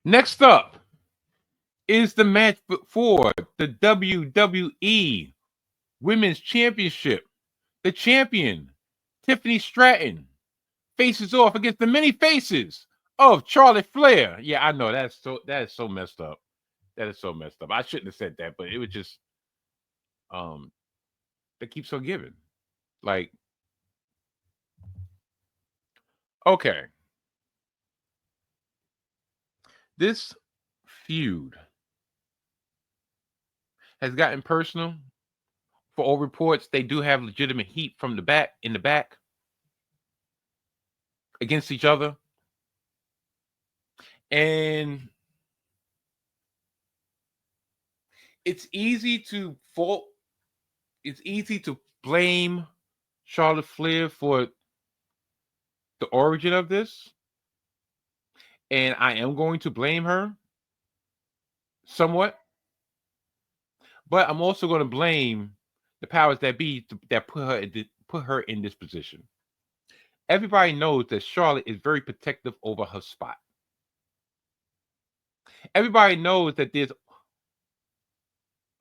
Next up is the match for the WWE Women's Championship. The champion, Tiffany Stratton, faces off against the many faces of Charlotte Flair. Yeah, I know that is so messed up. That is so messed up. I shouldn't have said that, but it was just um that keeps on giving. Like, okay, this feud has gotten personal. For all reports, they do have legitimate heat from the back in the back against each other. And it's easy to fault, it's easy to blame Charlotte Flair for the origin of this. And I am going to blame her somewhat, but I'm also going to blame the powers that be that put her in this position. Everybody knows that Charlotte is very protective over her spot. Everybody knows that there's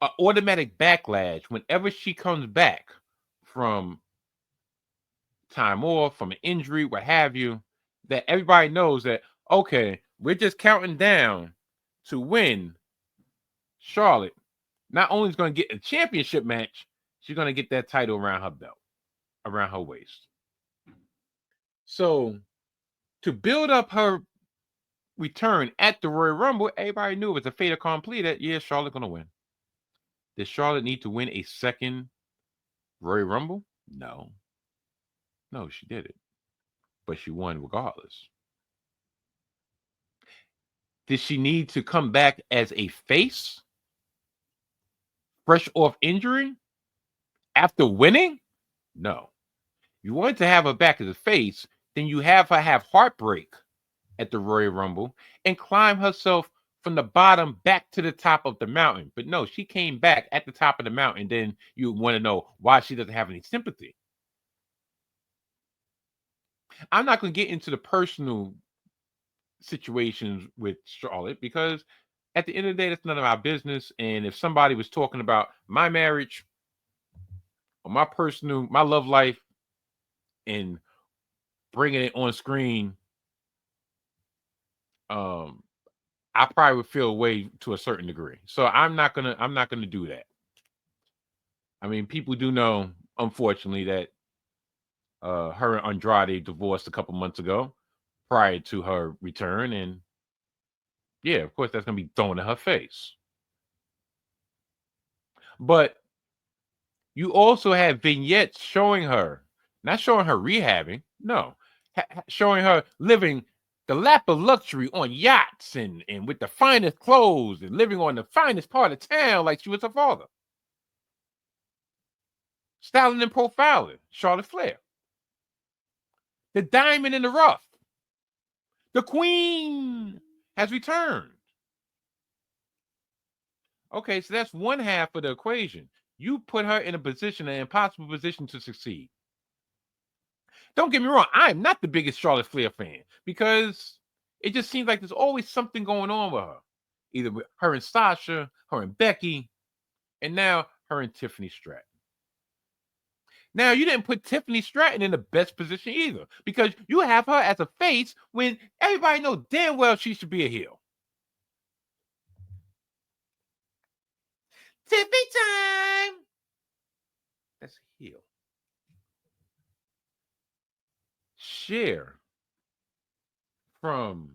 an automatic backlash whenever she comes back from time off, from an injury, what have you, that everybody knows that, okay, we're just counting down to win. Charlotte not only is going to get a championship match, she's going to get that title around her belt, around her waist. So to build up her return at the Royal Rumble, everybody knew it was a fait accompli that, yeah, Charlotte going to win. Did Charlotte need to win a second Royal Rumble? No. No, she didn't. But she won regardless. Did she need to come back as a face? Fresh off injury? After winning? No. You wanted to have her back as a face, then you have her have heartbreak at the Royal Rumble and climb herself from the bottom back to the top of the mountain. But no, she came back at the top of the mountain. Then you want to know why she doesn't have any sympathy. I'm not going to get into the personal situations with Charlotte because at the end of the day, that's none of our business. And if somebody was talking about my marriage or my love life and bringing it on screen, I probably would feel away to a certain degree. So I'm not gonna do that. I mean, people do know, unfortunately, that her and Andrade divorced a couple months ago prior to her return, and yeah, of course that's gonna be thrown in her face. But you also have vignettes showing her, not showing her rehabbing, no, showing her living the lap of luxury on yachts and with the finest clothes and living on the finest part of town like she was her father. Styling and profiling, Charlotte Flair. The diamond in the rough. The queen has returned. Okay, so that's one half of the equation. You put her in a position, an impossible position to succeed. Don't get me wrong, I'm not the biggest Charlotte Flair fan because it just seems like there's always something going on with her. Either with her and Sasha, her and Becky, and now her and Tiffany Stratton. Now, you didn't put Tiffany Stratton in the best position either because you have her as a face when everybody knows damn well she should be a heel. Tiffy time! That's a heel. Cher from,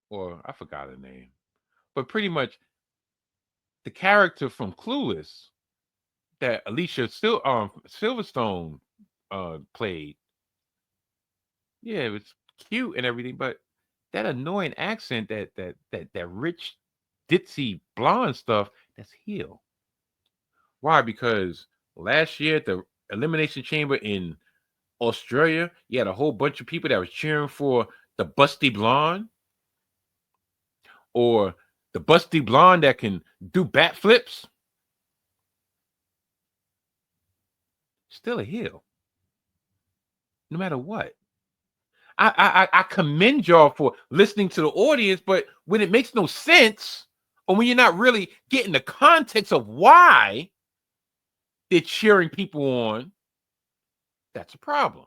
or I forgot her name, but pretty much the character from Clueless that Alicia Silverstone played. Yeah, it was cute and everything, but that annoying accent, that rich ditzy blonde stuff, that's heel. Why? Because last year at the Elimination Chamber in Australia, you had a whole bunch of people that was cheering for the busty blonde or the busty blonde that can do backflips. Still a heel, no matter what. I commend y'all for listening to the audience, but when it makes no sense, or when you're not really getting the context of why they're cheering people on, that's a problem.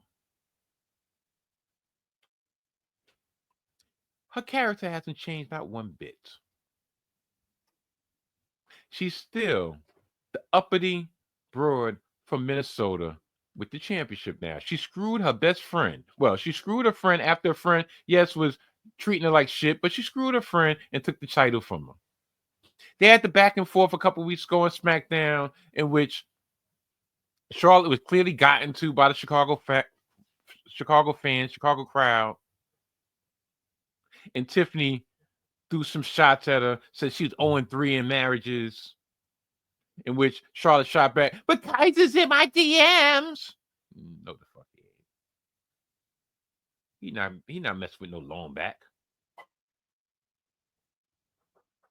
Her character hasn't changed not one bit. She's still the uppity broad from Minnesota with the championship now. She screwed her best friend. Well, she screwed her friend after her friend, yes, was treating her like shit, but she screwed her friend and took the title from her. They had the back and forth a couple weeks ago on SmackDown, in which Charlotte was clearly gotten to by the Chicago fans, Chicago crowd, and Tiffany threw some shots at her, said she was 0-3 in marriages, in which Charlotte shot back, but Kaiser's in my DMs. No, the fuck he ain't. He not messing with no long back.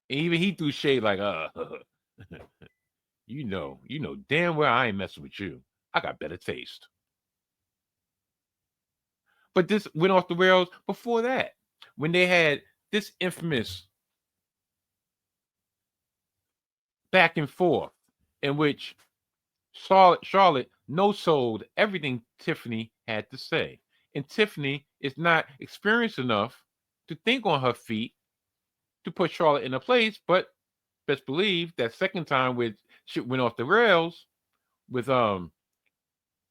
And even he threw shade like, you know damn well I ain't messing with you. I got better taste. But this went off the rails before that, when they had this infamous back and forth in which Charlotte no-sold everything Tiffany had to say. And Tiffany is not experienced enough to think on her feet to put Charlotte in a place, but best believe that second time with shit went off the rails with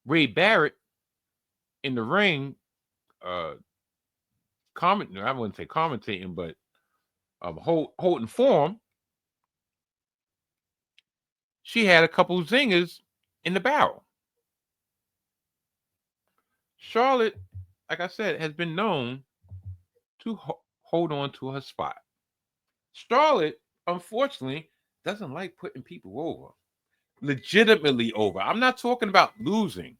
Ray Barrett in the ring, I wouldn't say commentating, but holding form. She had a couple zingers in the barrel. Charlotte, like I said, has been known to hold on to her spot. Charlotte, unfortunately, doesn't like putting people over. Legitimately over. I'm not talking about losing.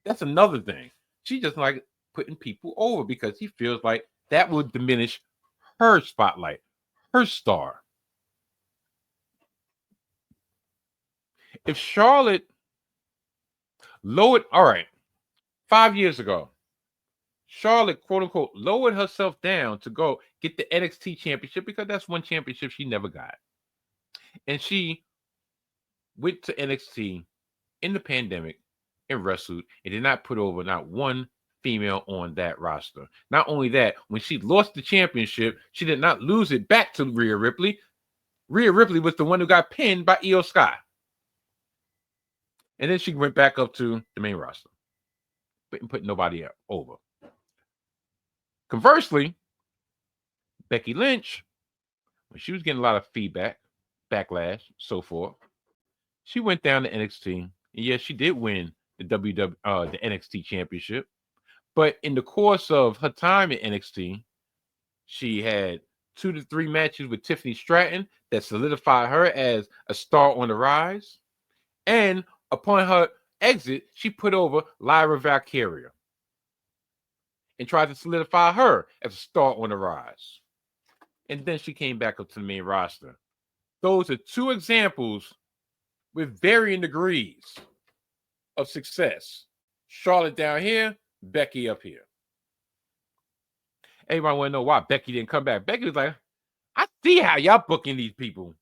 That's another thing. She just like putting people over because he feels like that would diminish her spotlight, her star. If Charlotte lowered, all right, 5 years ago, Charlotte, quote unquote, lowered herself down to go get the NXT championship because that's one championship she never got. And she went to NXT in the pandemic and wrestled and did not put over not one female on that roster. Not only that, when she lost the championship, she did not lose it back to Rhea Ripley. Rhea Ripley was the one who got pinned by Io Sky. And then she went back up to the main roster, but put nobody over. Conversely, Becky Lynch, when she was getting a lot of feedback, backlash, so forth, she went down to NXT. And yes, she did win the the NXT championship. But in the course of her time at NXT, she had 2 to 3 matches with Tiffany Stratton that solidified her as a star on the rise. And upon her exit, she put over Lyra Valkyria and tried to solidify her as a star on the rise. And then she came back up to the main roster. Those are 2 examples with varying degrees of success. Charlotte down here, Becky up here. Everybody want to know why Becky didn't come back. Becky was like, I see how y'all booking these people.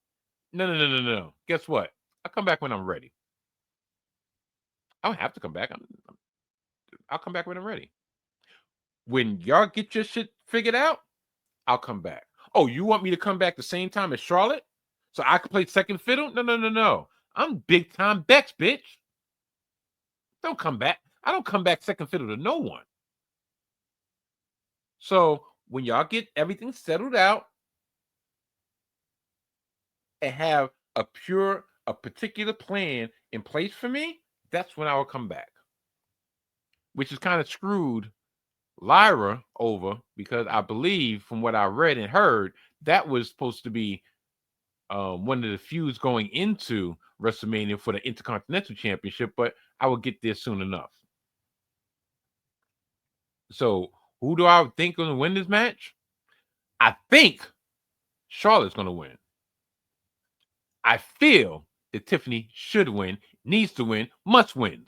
No. Guess what? I'll come back when I'm ready. I don't have to come back. I'll come back when I'm ready. When y'all get your shit figured out, I'll come back. Oh, you want me to come back the same time as Charlotte? So I can play second fiddle? No. I'm big time Bex, bitch. Don't come back. I don't come back second fiddle to no one. So when y'all get everything settled out and have a particular plan in place for me, that's when I will come back. Which is kind of screwed Lyra over because I believe from what I read and heard, that was supposed to be one of the feuds going into WrestleMania for the Intercontinental Championship, but I will get there soon enough. So who do I think is going to win this match? I think Charlotte's going to win. I feel that Tiffany should win, needs to win, must win.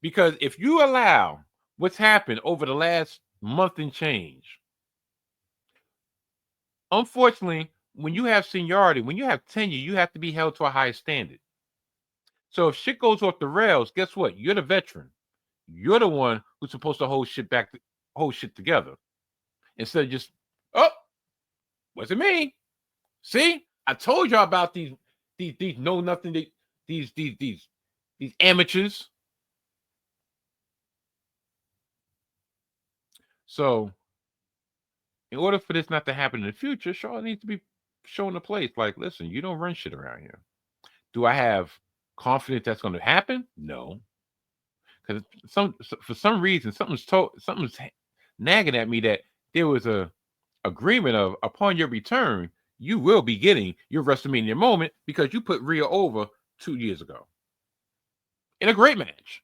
Because if you allow what's happened over the last month and change. Unfortunately, when you have seniority, when you have tenure, you have to be held to a higher standard. So if shit goes off the rails, guess what? You're the veteran. You're the one who's supposed to hold shit together. Instead of just, oh, wasn't me. See, I told y'all about these know nothing, these amateurs. So in order for this not to happen in the future, Charlotte needs to be shown the place. Like, listen, you don't run shit around here. Do I have confidence that's going to happen? No, because for some reason something's nagging at me that there was a agreement of upon your return you will be getting your WrestleMania moment because you put Rhea over 2 years ago in a great match.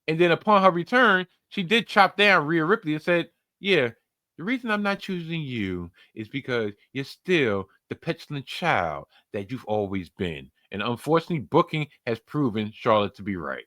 And then upon her return, she did chop down Rhea Ripley and said, yeah, the reason I'm not choosing you is because you're still the petulant child that you've always been. And unfortunately, booking has proven Charlotte to be right.